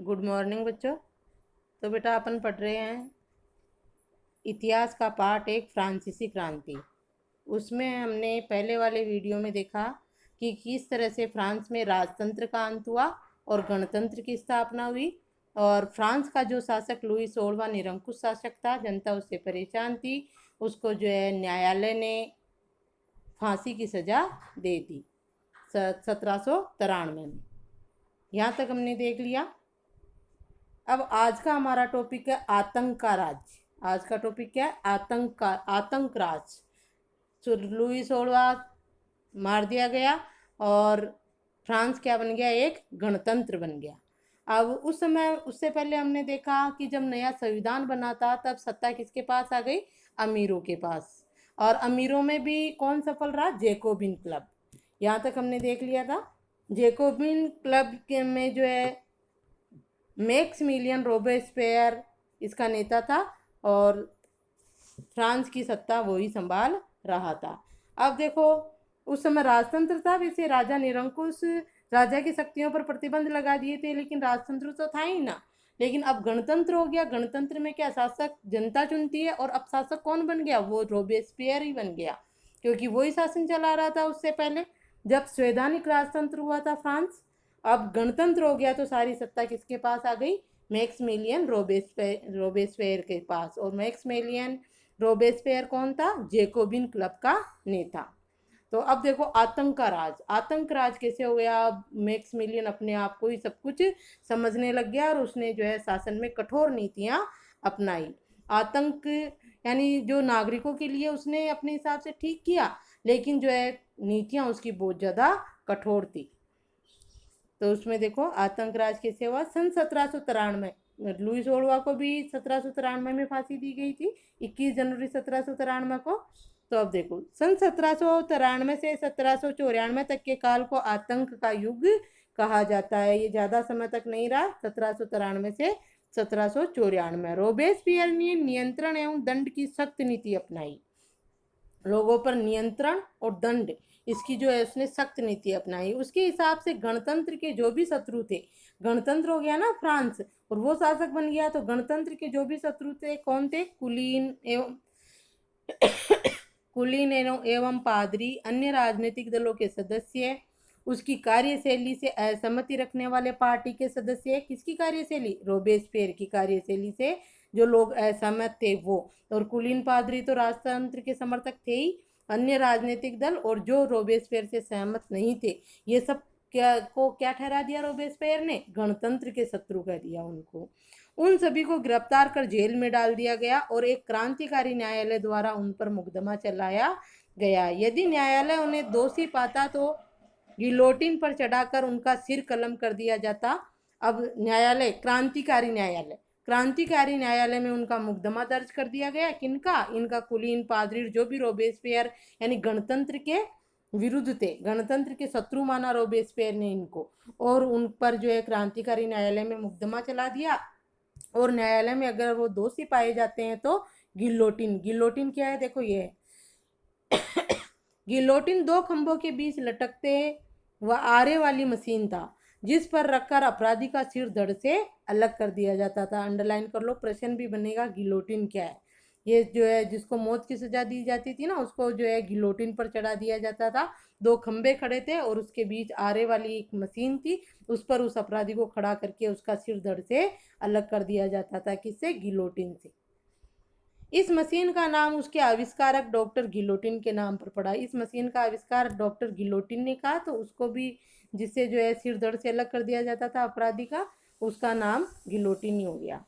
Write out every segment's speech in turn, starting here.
Good morning बच्चों। तो बेटा अपन पढ़ रहे हैं इतिहास का पार्ट एक फ्रांसीसी क्रांति। उसमें हमने पहले वाले वीडियो में देखा कि किस तरह से फ्रांस में राजतंत्र का अंत हुआ और गणतंत्र की स्थापना हुई। और फ्रांस का जो शासक लुई 16वां निरंकुश शासक था, जनता उससे परेशान थी। उसको जो है न्यायालय ने फांसी की सजा दे दी 1793 में। यहाँ तक हमने देख लिया। अब आज का हमारा टॉपिक है आतंक का राज। आज का टॉपिक क्या है? आतंक राज। तो लुई 16वां मार दिया गया और फ्रांस क्या बन गया? एक गणतंत्र बन गया। अब उस समय, उससे पहले हमने देखा कि जब नया संविधान बना था तब सत्ता किसके पास आ गई? अमीरों के पास। और अमीरों में भी कौन सफल रहा? Jacobin club. यहाँ तक हमने देख लिया था। जैकोबिन क्लब के में जो है मैक्सिमिलियन रोबेस्पियर इसका नेता था और फ्रांस की सत्ता वो ही संभाल रहा था। अब देखो, उस समय राजतंत्र था। वैसे राजा निरंकुश राजा की शक्तियों पर प्रतिबंध लगा दिए थे, लेकिन राजतंत्र तो था ही ना। लेकिन अब गणतंत्र हो गया। गणतंत्र में क्या, शासक जनता चुनती है। और अब शासक कौन बन गया? वो रोबेस्पियर ही बन गया, क्योंकि वही शासन चला रहा था उससे पहले जब संवैधानिक राजतंत्र हुआ था फ्रांस। अब गणतंत्र हो गया तो सारी सत्ता किसके पास आ गई? मैक्सिमिलियन रोबेस्पियर के पास। और मैक्सिमिलियन रोबेस्पियर कौन था? जैकोबिन क्लब का नेता। तो अब देखो, आतंक का राज। आतंक राज कैसे हो गया? मैक्सिमिलियन अपने आप को ही सब कुछ समझने लग गया और उसने जो है शासन में कठोर नीतियां अपनाई। आतंक यानी जो नागरिकों के लिए उसने अपने हिसाब से ठीक किया, लेकिन जो है नीतियां उसकी बहुत ज्यादा कठोर थी। तो उसमें देखो, आतंक राज कैसे हुआ? सन 1793 लुई 16वां को भी 1793 में फांसी दी गई थी, 21 जनवरी 1793 को। तो अब देखो, सन 1793 से 1794 तक के काल को आतंक का युग कहा जाता है। ये ज्यादा समय तक नहीं रहा, 1793 से 1794। रोबेस्पियर ने नियंत्रण एवं दंड की सख्त नीति अपनाई। लोगों पर नियंत्रण और दंड, इसकी जो है उसने सख्त नीति अपनाई। उसके हिसाब से गणतंत्र के जो भी शत्रु थे, गणतंत्र हो गया ना फ्रांस और वो शासक बन गया, तो गणतंत्र के जो भी शत्रु थे कौन थे? कुलीन एवं पादरी, अन्य राजनीतिक दलों के सदस्य, उसकी कार्यशैली से असहमति रखने वाले पार्टी के सदस्य। किसकी कार्यशैली? रोबेस्पियर की कार्यशैली से जो लोग असहमत थे वो। और कुलीन पादरी तो राजतंत्र के समर्थक थे ही। अन्य राजनीतिक दल और जो रोबेस्पियर से सहमत नहीं थे, ये सब क्या ठहरा दिया रोबेस्पियर ने? गणतंत्र के शत्रु कह दिया उनको। उन सभी को गिरफ्तार कर जेल में डाल दिया गया और एक क्रांतिकारी न्यायालय द्वारा उन पर मुकदमा चलाया गया। यदि न्यायालय उन्हें दोषी पाता तो गिलोटिन पर चढ़ाकर उनका सिर कलम कर दिया जाता। अब न्यायालय, क्रांतिकारी न्यायालय में उनका मुकदमा दर्ज कर दिया गया। किनका? इनका कुलीन पादरी, जो भी रोबेस्पियर यानी गणतंत्र के विरुद्ध थे, गणतंत्र के शत्रु माना रोबेस्पियर ने इनको। और उन पर जो है क्रांतिकारी न्यायालय में मुकदमा चला दिया। और न्यायालय में अगर वो दोषी पाए जाते हैं तो गिलोटिन क्या है? देखो, ये गिलोटिन दो खंभों के बीच लटकते व आरे वाली मशीन था, जिस पर रखकर अपराधी का सिर धड़ से अलग कर दिया जाता था। अंडरलाइन कर लो, प्रश्न भी बनेगा गिलोटिन क्या है। ये जो है जिसको मौत की सजा दी जाती थी ना, उसको जो है गिलोटिन पर चढ़ा दिया जाता था। दो खंबे खड़े थे और उसके बीच आरे वाली एक मशीन थी, उस पर उस अपराधी को खड़ा करके उसका सिर धड़ से अलग कर दिया जाता था। किससे? गिलोटिन से। इस मशीन का नाम उसके आविष्कारक डॉक्टर गिलोटिन के नाम पर पड़ा। इस मशीन का आविष्कार डॉक्टर गिलोटिन ने कहा, तो उसको भी, जिससे जो है सिर धड़ से अलग कर दिया जाता था अपराधी का, उसका नाम गिलोटिन ही हो गया,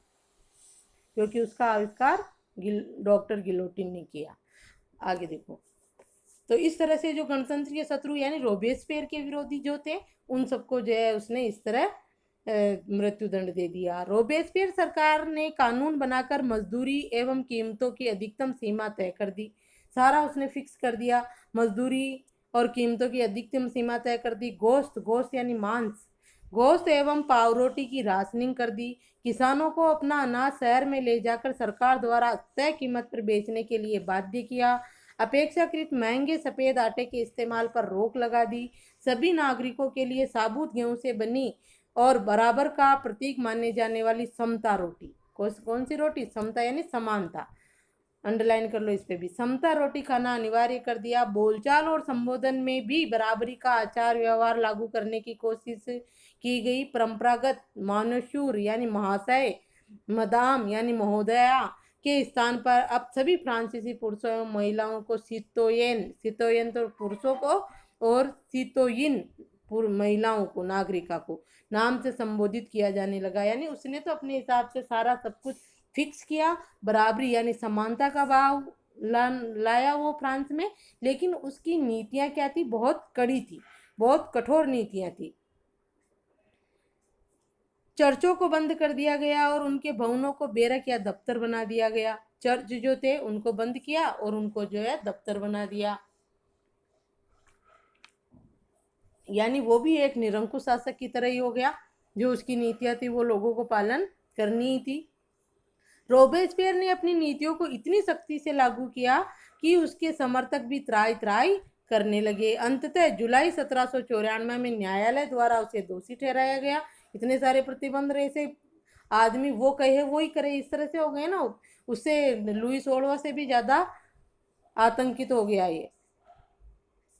क्योंकि उसका आविष्कार डॉक्टर गिलोटिन ने किया। आगे देखो, तो इस तरह से जो गणतंत्र के शत्रु यानी रोबेस्पियर के विरोधी जो थे, उन सबको जो है उसने इस तरह मृत्युदंड दे दिया। रोबेस्पियर सरकार ने कानून बनाकर मजदूरी एवं कीमतों की अधिकतम सीमा तय कर दी। सारा उसने फिक्स कर दिया, मजदूरी और कीमतों की अधिकतम सीमा तय कर दी। गोश्त यानी मांस, गोश्त एवं पावरोटी की राशनिंग कर दी। किसानों को अपना अनाज शहर में ले जाकर सरकार द्वारा तय कीमत पर बेचने के लिए बाध्य किया। अपेक्षाकृत महंगे सफेद आटे के इस्तेमाल पर रोक लगा दी। सभी नागरिकों के लिए साबुत गेहूं से बनी और बराबर का प्रतीक माने जाने वाली समता रोटी। कौन सी रोटी? समता यानी समानता। अंडरलाइन कर लो इस पे भी। समता रोटी खाना अनिवार्य कर दिया। बोलचाल और संबोधन में भी बराबरी का आचार व्यवहार लागू करने की कोशिश की गई। परंपरागत मानशूर यानी महाशय, मदाम यानी महोदया के स्थान पर अब सभी फ्रांसीसी पुरुषों एवं महिलाओं को सितोयेन, सितोयेन तो पुरुषों को और सितोयिन महिलाओं को, नागरिका को नाम से संबोधित किया जाने लगा। यानी उसने तो अपने हिसाब से सारा सब कुछ फिक्स किया, बराबरी यानी समानता का भाव लाया वो फ्रांस में, लेकिन उसकी नीतियां क्या थी? बहुत कड़ी थी, बहुत कठोर नीतियां थी। चर्चों को बंद कर दिया गया और उनके भवनों को बेरक या दफ्तर बना दिया गया। चर्च जो थे उनको बंद किया और उनको जो है दफ्तर बना दिया। यानी वो भी एक निरंकुश शासक की तरह ही हो गया। जो उसकी नीतियां थी वो लोगों को पालन करनी ही थी। रोबेस्पियर ने अपनी नीतियों को इतनी सख्ती से लागू किया कि उसके समर्थक भी त्राई त्राई करने लगे। अंततः जुलाई 1794 में न्यायालय द्वारा उसे दोषी ठहराया गया। इतने सारे प्रतिबंध रहे से आदमी वो कहे वो ही करे, इस तरह से हो गए ना। उससे लुई 16वां से भी ज्यादा आतंकित हो गया ये।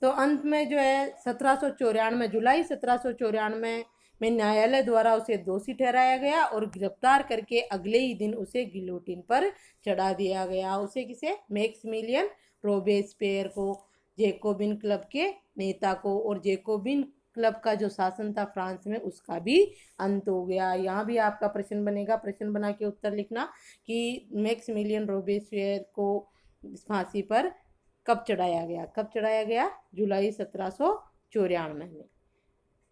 तो अंत में जो है 1794 जुलाई 1794 में न्यायालय द्वारा उसे दोषी ठहराया गया और गिरफ्तार करके अगले ही दिन उसे गिलोटिन पर चढ़ा दिया गया। उसे किसे? मैक्सिमिलियन रोबेस्पियर को, जेकोबिन क्लब के नेता को। और जेकोबिन क्लब का जो शासन था फ्रांस में उसका भी अंत हो गया। यहाँ भी आपका प्रश्न बनेगा, प्रश्न बना के उत्तर लिखना कि मैक्सिमिलियन रोबेस्पियर को फांसी पर कब चढ़ाया गया? कब चढ़ाया गया? जुलाई 1794 में।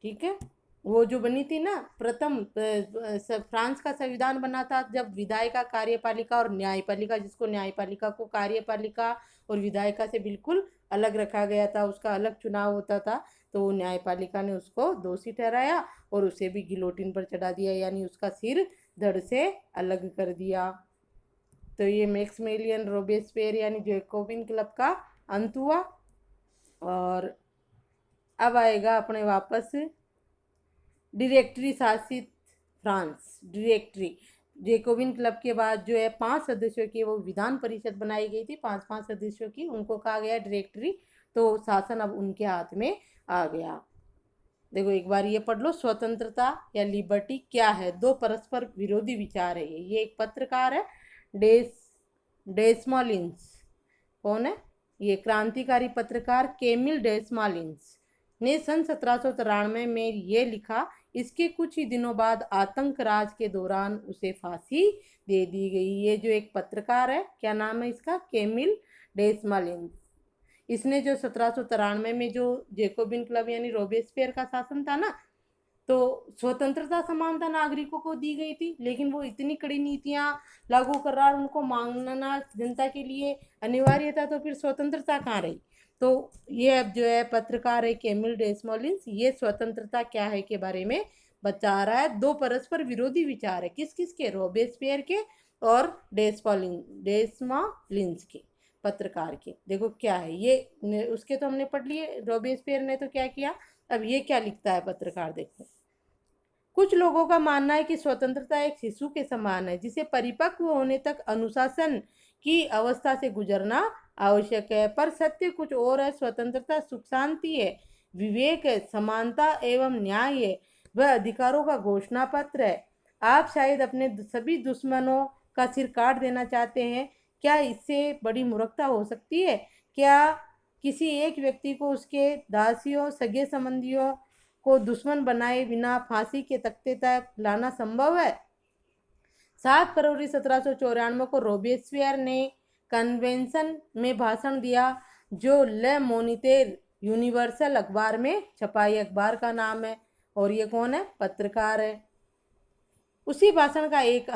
ठीक है। वो जो बनी थी ना प्रथम फ्रांस का संविधान बना था जब विधायिका, कार्यपालिका और न्यायपालिका, जिसको न्यायपालिका को कार्यपालिका और विधायिका से बिल्कुल अलग रखा गया था, उसका अलग चुनाव होता था, तो न्यायपालिका ने उसको दोषी ठहराया और उसे भी गिलोटिन पर चढ़ा दिया, यानी उसका सिर धड़ से अलग कर दिया। तो ये मैक्सिमिलियन रोबेस्पियर यानी जैकोबिन क्लब का अंत हुआ। और अब आएगा अपने वापस डायरेक्टरी शासित फ्रांस। डायरेक्टरी जैकोबिन क्लब के बाद जो है 5 सदस्यों की वो विधान परिषद बनाई गई थी, 5-5 सदस्यों की, उनको कहा गया डायरेक्टरी। तो शासन अब उनके हाथ में आ गया। देखो एक बार ये पढ़ लो, स्वतंत्रता या लिबर्टी क्या है? दो परस्पर विरोधी विचार है। ये एक पत्रकार है डेस्मोलिन्स। कौन है ये? क्रांतिकारी पत्रकार कैमिल डेस्मोलिन्स ने सन 1793 में ये लिखा। इसके कुछ ही दिनों बाद आतंक राज के दौरान उसे फांसी दे दी गई। ये जो एक पत्रकार है, क्या नाम है इसका? कैमिल डेस्मोलिन्स। इसने जो 1793 में जो जैकोबिन क्लब यानी रोबेस्पियर का शासन था ना, तो स्वतंत्रता समानता नागरिकों को दी गई थी, लेकिन वो इतनी कड़ी नीतियां लागू कर रहा, उनको मांगना जनता के लिए अनिवार्य था, तो फिर स्वतंत्रता कहाँ रही? तो ये अब जो है पत्रकार है कैमिल डेस्मोलिन्स, ये स्वतंत्रता क्या है के बारे में बता रहा है। दो परस्पर विरोधी विचार है, किस किस के? रोबेस्पियर के और डेस्मोलिन्स के, पत्रकार के। देखो क्या है ये, उसके तो हमने पढ़ लिए, रोबेस्पियर ने तो क्या किया। अब ये क्या लिखता है पत्रकार, देखो। कुछ लोगों का मानना है कि स्वतंत्रता एक शिशु के समान है जिसे परिपक्व होने तक अनुशासन की अवस्था से गुजरना आवश्यक है, पर सत्य कुछ और है। स्वतंत्रता सुख शांति है, विवेक है, समानता एवं न्याय है, वह अधिकारों का घोषणा पत्र है। आप शायद अपने सभी दुश्मनों का सिर काट देना चाहते हैं। क्या इससे बड़ी मूर्खता हो सकती है? क्या किसी एक व्यक्ति को उसके दासियों, सगे संबंधियों को दुश्मन बनाए बिना फांसी के तख्ते तक लाना संभव है? 7 फरवरी 1794 को रोबेस्पियर ने कन्वेंशन में भाषण दिया, जो ले मोनिटेर यूनिवर्सल अखबार में छपाई। अखबार का नाम है। और ये कौन है? पत्रकार है। उसी भाषण का एक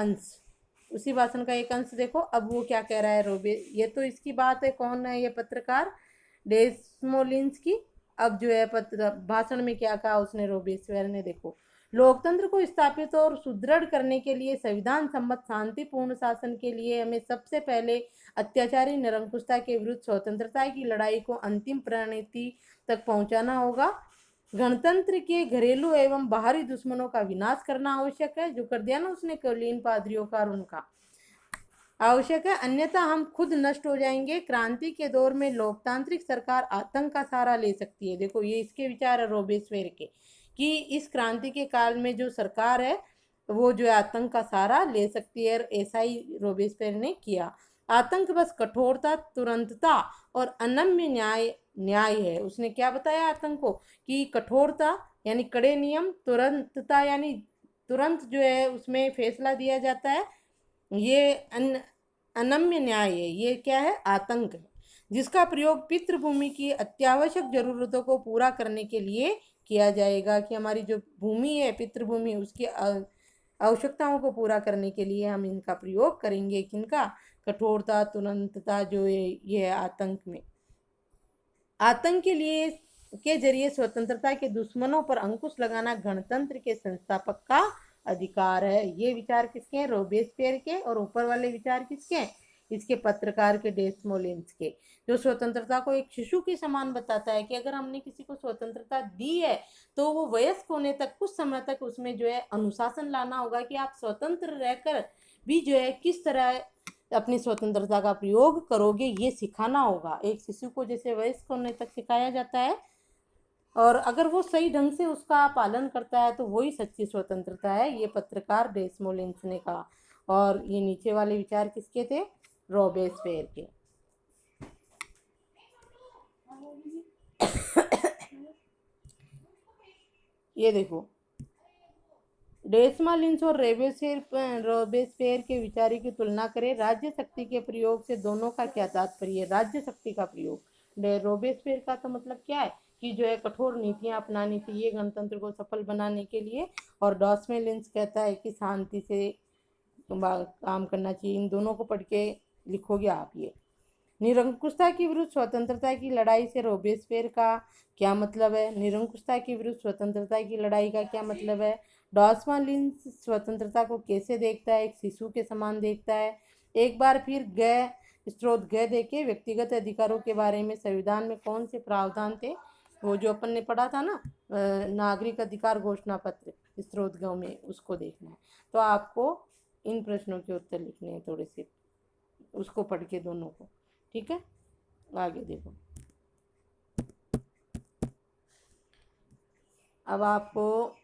अंश देखो। अब वो क्या कह रहा है ये तो इसकी बात है, कौन है ये पत्रकार? डेस्मोलिन्स की। अब जो है भाषण में क्या कहा उसने, रोबेस्पियर ने, देखो। लोकतंत्र को स्थापित और सुदृढ़ करने के लिए, संविधान सम्मत शांतिपूर्ण शासन के लिए हमें सबसे पहले अत्याचारी निरंकुशता के विरुद्ध स्वतंत्रता की लड़ाई को अंतिम परिणति तक पहुंचाना होगा। गणतंत्र के घरेलू एवं बाहरी दुश्मनों का विनाश करना आवश्यक है, जो कर दिया ना उसने कुलीन पादरियों का और उनका, आवश्यक है, अन्यथा हम खुद नष्ट हो जाएंगे। क्रांति के दौर में लोकतांत्रिक सरकार आतंक का सहारा ले सकती है। देखो ये इसके विचार है रोबेस्पियर के, कि इस क्रांति के काल में जो सरकार है वो जो है आतंक का सहारा ले सकती है, ऐसा ही रोबेस्पियर ने किया। आतंक बस कठोरता, तुरंतता और अनम्य न्याय न्याय है। उसने क्या बताया आतंक को, कि कठोरता यानी कड़े नियम, तुरंतता यानी तुरंत जो है उसमें फैसला दिया जाता है, ये अनम्य न्याय है, ये क्या है, आतंक है, जिसका प्रयोग पितृभूमि की अत्यावश्यक जरूरतों को पूरा करने के लिए किया जाएगा। कि हमारी जो भूमि है पितृभूमि, उसकी आवश्यकताओं को पूरा करने के लिए हम इनका प्रयोग करेंगे। किनका, कठोरता, तुरंतता जो है ये है आतंक में। आतंक के लिए के जरिए स्वतंत्रता के दुश्मनों पर अंकुश लगाना गणतंत्र के संस्थापक का अधिकार है। ये विचार किसके हैं, रोबेस्पियर के। और ऊपर वाले विचार किसके हैं, इसके पत्रकार के, डेसमोलिन्स के, जो स्वतंत्रता को एक शिशु के समान बताता है कि अगर हमने किसी को स्वतंत्रता दी है तो वो वयस्क होने तक कुछ समय तक उसमें जो है अनुशासन लाना होगा, कि आप स्वतंत्र रहकर भी जो है किस तरह अपनी स्वतंत्रता का प्रयोग करोगे, ये सिखाना होगा। एक शिशु को जैसे वयस्क होने तक सिखाया जाता है, और अगर वो सही ढंग से उसका पालन करता है तो वही सच्ची स्वतंत्रता है, ये पत्रकार डेसमोलिन्स ने कहा। और ये नीचे वाले विचार किसके थे, रोबेस्पियर के। ये देखो डेसमोलिन्स और रोबेस्पियर के विचारों की तुलना करें। राज्य शक्ति के प्रयोग से दोनों का क्या तात्पर्य है, राज्य शक्ति का प्रयोग। रोबेस्पियर का तो मतलब क्या है, कि जो है कठोर नीतियां अपनानी चाहिए गणतंत्र को सफल बनाने के लिए, और डेसमोलिन्स कहता है कि शांति से काम करना चाहिए। इन दोनों को पढ़ के लिखोगे आप। ये निरंकुशता की विरुद्ध स्वतंत्रता की लड़ाई से रोबेस्पियर का क्या मतलब है, निरंकुशता की विरुद्ध स्वतंत्रता की लड़ाई का क्या मतलब है। डेसमोलिन्स स्वतंत्रता को कैसे देखता है, एक शिशु के समान देखता है। एक बार फिर गय स्रोत गय देके व्यक्तिगत अधिकारों के बारे में संविधान में कौन से प्रावधान थे, वो जो अपन ने पढ़ा था ना, नागरिक अधिकार घोषणा पत्र, स्रोत गौ में, उसको देखना है। तो आपको इन प्रश्नों के उत्तर लिखने हैं थोड़े से, उसको पढ़ के दोनों को, ठीक है। आगे देखो, अब आपको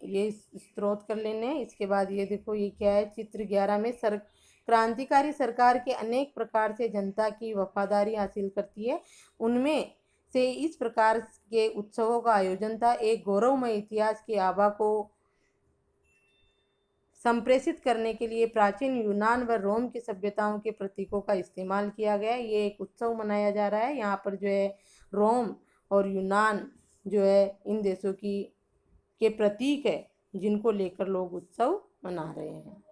ये स्रोत कर लेने हैं। इसके बाद ये देखो, ये क्या है, चित्र 11 में क्रांतिकारी सरकार के अनेक प्रकार से जनता की वफादारी हासिल करती है। उनमें से इस प्रकार के उत्सवों का आयोजन था। एक गौरवमय इतिहास की आभा को संप्रेषित करने के लिए प्राचीन यूनान व रोम की सभ्यताओं के प्रतीकों का इस्तेमाल किया गया। ये एक उत्सव मनाया जा रहा है यहाँ पर, जो है रोम और यूनान जो है इन देशों की के प्रतीक है, जिनको लेकर लोग उत्सव मना रहे हैं,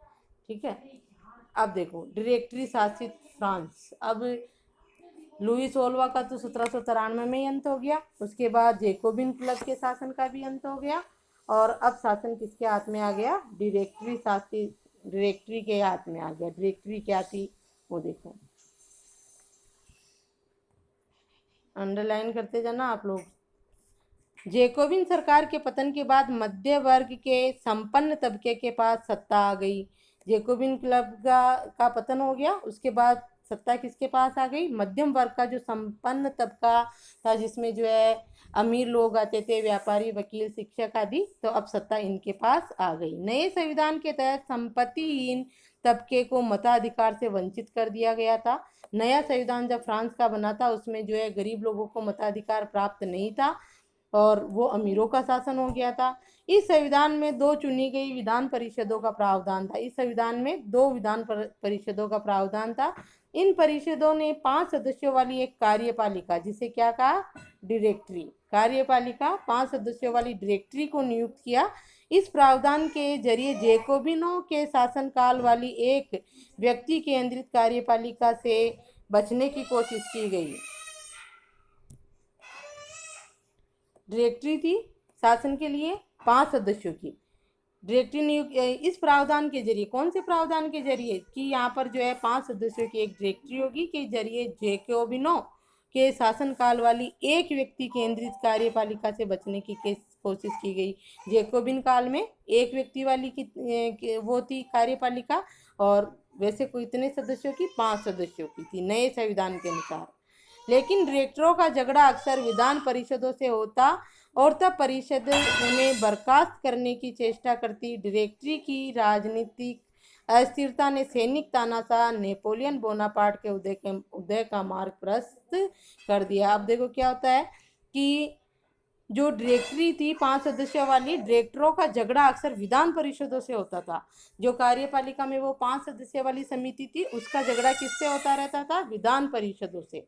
ठीक है। अब देखो, डायरेक्टरी शासित फ्रांस। अब लुई 16वां का तो 1793 में ही अंत हो गया। उसके बाद जेकोबिन क्लब के शासन का भी अंत हो गया, और अब शासन किसके हाथ में आ गया, डायरेक्टरी के हाथ में आ गया। डायरेक्टरी क्या थी वो देखो, अंडरलाइन करते जाना आप लोग। जेकोबिन सरकार के पतन के बाद मध्य वर्ग के संपन्न तबके के पास सत्ता आ गई। जेकोबिन क्लब का पतन हो गया, उसके बाद सत्ता किसके पास आ गई, मध्यम वर्ग का जो संपन्न तबका था, जिसमें जो है अमीर लोग आते थे, व्यापारी, वकील, शिक्षक आदि, तो अब सत्ता इनके पास आ गई। नए संविधान के तहत संपत्तिहीन तबके को मताधिकार से वंचित कर दिया गया था। नया संविधान जब फ्रांस का बना था, उसमें जो है गरीब लोगों को मताधिकार प्राप्त नहीं था, और वो अमीरों का शासन हो गया था। इस संविधान में दो चुनी गई विधान परिषदों का प्रावधान था। इस संविधान में दो विधान परिषदों का प्रावधान था। इन परिषदों ने 5 सदस्यों वाली एक कार्यपालिका, जिसे क्या कहा, डायरेक्टरी, कार्यपालिका 5 सदस्यों वाली डायरेक्टरी को नियुक्त किया। इस प्रावधान के जरिए जेकोबिनों के शासनकाल वाली एक व्यक्ति केंद्रित कार्यपालिका से बचने की कोशिश की गई। डायरेक्टरी थी शासन के लिए 5 सदस्यों की डायरेक्टरी नियुक्त। इस प्रावधान के जरिए, कौन से प्रावधान के जरिए, कि यहाँ पर जो है 5 सदस्यों की एक डायरेक्टरी होगी, के जरिए जेकोबिनों के शासनकाल वाली एक व्यक्ति केंद्रित कार्यपालिका से बचने की कोशिश की गई। जैकोबिन काल में एक व्यक्ति वाली वो थी कार्यपालिका, और वैसे कोई इतने सदस्यों की 5 सदस्यों की थी नए संविधान के अनुसार। लेकिन डायरेक्टरों का झगड़ा अक्सर विधान परिषदों से होता और तब परिषद उन्हें बर्खास्त करने की चेष्टा करती। डायरेक्टरी की राजनीतिक अस्थिरता ने सैनिक तानाशाह नेपोलियन बोनापार्ट के उदय का मार्ग प्रशस्त कर दिया। अब देखो क्या होता है कि जो डायरेक्टरी थी 5 सदस्यों वाली, डायरेक्टरों का झगड़ा अक्सर विधान परिषदों से होता था। जो कार्यपालिका में वो 5 सदस्यों वाली समिति थी, उसका झगड़ा किससे होता रहता था? विधान परिषदों से।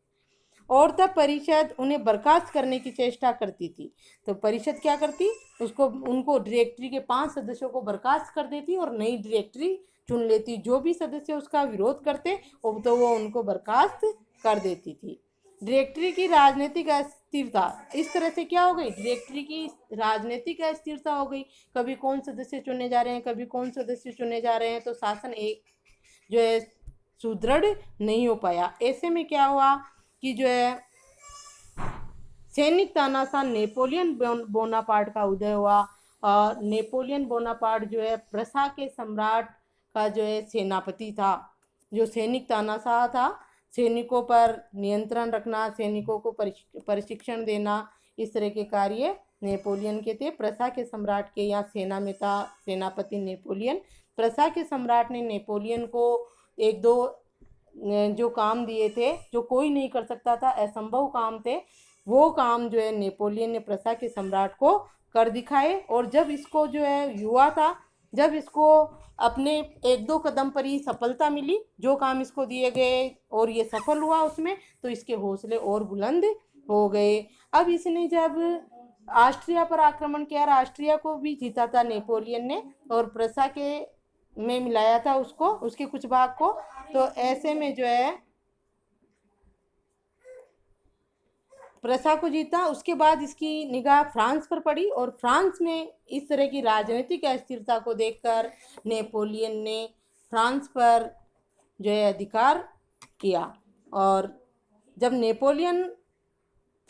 और तब परिषद उन्हें बर्खास्त करने की चेष्टा करती थी। तो परिषद क्या करती? उनको डायरेक्टरी के 5 सदस्यों को बर्खास्त कर देती और नई डायरेक्टरी चुन लेती। जो भी सदस्य उसका विरोध करते तो वो उनको बर्खास्त कर देती थी। डायरेक्टरी की राजनीतिक अस्थिरता इस तरह से क्या हो गई? डायरेक्टरी की राजनीतिक अस्थिरता हो गई। कभी कौन सदस्य चुने जा रहे हैं, कभी कौन सदस्य चुने जा रहे हैं, तो शासन एक जो है सुदृढ़ नहीं हो पाया। ऐसे में क्या हुआ कि जो है सैनिक तानाशाह नेपोलियन बोनापार्ट का उदय हुआ। और नेपोलियन बोनापार्ट जो है प्रशा के सम्राट का जो है सेनापति था। जो सैनिक तानाशाह था, सैनिकों पर नियंत्रण रखना, सैनिकों को प्रशिक्षण देना, इस तरह के कार्य नेपोलियन के थे। प्रशा के सम्राट के यहाँ सेना में था सेनापति नेपोलियन। प्रशा के सम्राट ने नेपोलियन को एक दो जो काम दिए थे जो कोई नहीं कर सकता था, असंभव काम थे, वो काम जो है नेपोलियन ने प्रशा के सम्राट को कर दिखाए। और जब इसको जो है युवा था, जब इसको अपने 1-2 कदम पर ही सफलता मिली, जो काम इसको दिए गए और ये सफल हुआ उसमें, तो इसके हौसले और बुलंद हो गए। अब इसने जब ऑस्ट्रिया पर आक्रमण किया, ऑस्ट्रिया को भी जीता था नेपोलियन ने, और प्रशा के में मिलाया था उसको, उसके कुछ भाग को। तो ऐसे में जो है प्रशा को जीता। उसके बाद इसकी निगाह फ्रांस पर पड़ी, और फ्रांस में इस तरह की राजनीतिक अस्थिरता को देखकर नेपोलियन ने फ्रांस पर जो है अधिकार किया। और जब नेपोलियन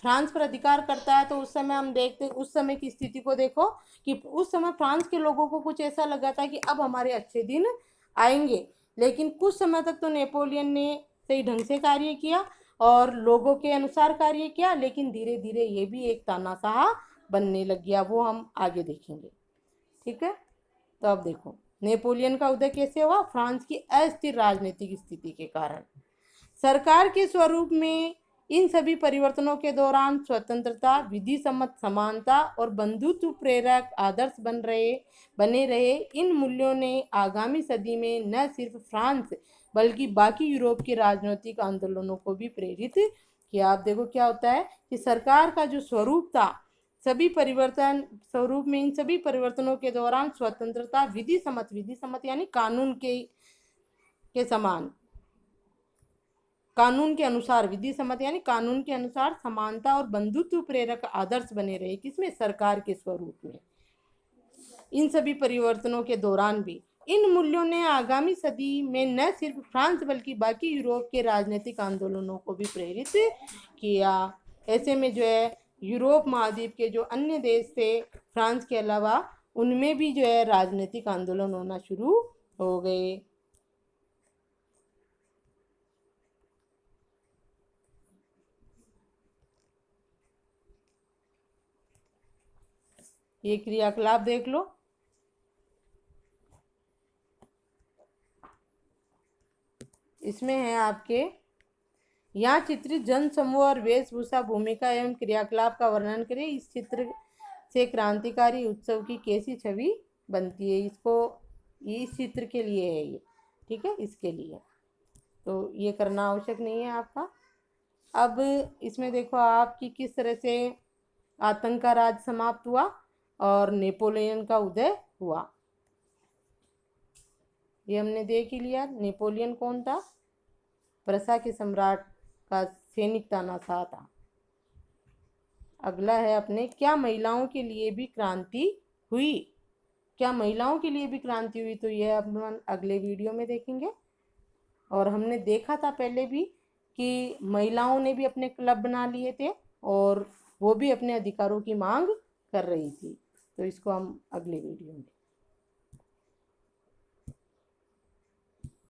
फ्रांस पर अधिकार करता है तो उस समय हम देखते, उस समय की स्थिति को देखो कि उस समय फ्रांस के लोगों को कुछ ऐसा लगा था कि अब हमारे अच्छे दिन आएंगे। लेकिन कुछ समय तक तो नेपोलियन ने सही ढंग से कार्य किया और लोगों के अनुसार कार्य किया, लेकिन धीरे धीरे ये भी एक तानाशाह बनने लग गया। वो हम आगे देखेंगे, ठीक है। तो अब देखो नेपोलियन का उदय कैसे हुआ? फ्रांस की अस्थिर राजनीतिक स्थिति के कारण। सरकार के स्वरूप में इन सभी परिवर्तनों के दौरान स्वतंत्रता, विधि सम्मत समानता और बंधुत्व प्रेरक आदर्श बने रहे। इन मूल्यों ने आगामी सदी में न सिर्फ फ्रांस बल्कि बाकी यूरोप के राजनीतिक आंदोलनों को भी प्रेरित किया। आप देखो क्या होता है कि सरकार का जो स्वरूप था, स्वरूप में इन सभी परिवर्तनों के दौरान स्वतंत्रता, विधि सम्मत यानी कानून के समान, कानून के अनुसार, विधि सम्मत यानी कानून के अनुसार समानता और बंधुत्व प्रेरक आदर्श बने रहे। किसमें? सरकार के स्वरूप में। इन सभी परिवर्तनों के दौरान भी इन मूल्यों ने आगामी सदी में न सिर्फ फ्रांस बल्कि बाकी यूरोप के राजनीतिक आंदोलनों को भी प्रेरित किया। ऐसे में जो है यूरोप महाद्वीप के जो अन्य देश थे फ्रांस के अलावा, उनमें भी जो है राजनीतिक आंदोलन होना शुरू हो गए। ये क्रियाकलाप देख लो। इसमें है आपके यहाँ चित्रित जन समूह और वेशभूषा, भूमिका एवं क्रियाकलाप का वर्णन करें। इस चित्र से क्रांतिकारी उत्सव की कैसी छवि बनती है? इस चित्र के लिए है ये, ठीक है, इसके लिए तो ये करना आवश्यक नहीं है आपका। अब इसमें देखो आपकी किस तरह से आतंक का राज समाप्त हुआ और नेपोलियन का उदय हुआ। ये हमने देख ही लिया। नेपोलियन कौन था? प्रशा के सम्राट का सैनिक तानाशाह था। अगला है अपने, क्या महिलाओं के लिए भी क्रांति हुई? क्या महिलाओं के लिए भी क्रांति हुई? तो यह अपन अगले वीडियो में देखेंगे। और हमने देखा था पहले भी कि महिलाओं ने भी अपने क्लब बना लिए थे और वो भी अपने अधिकारों की मांग कर रही थी। तो इसको हम अगले वीडियो में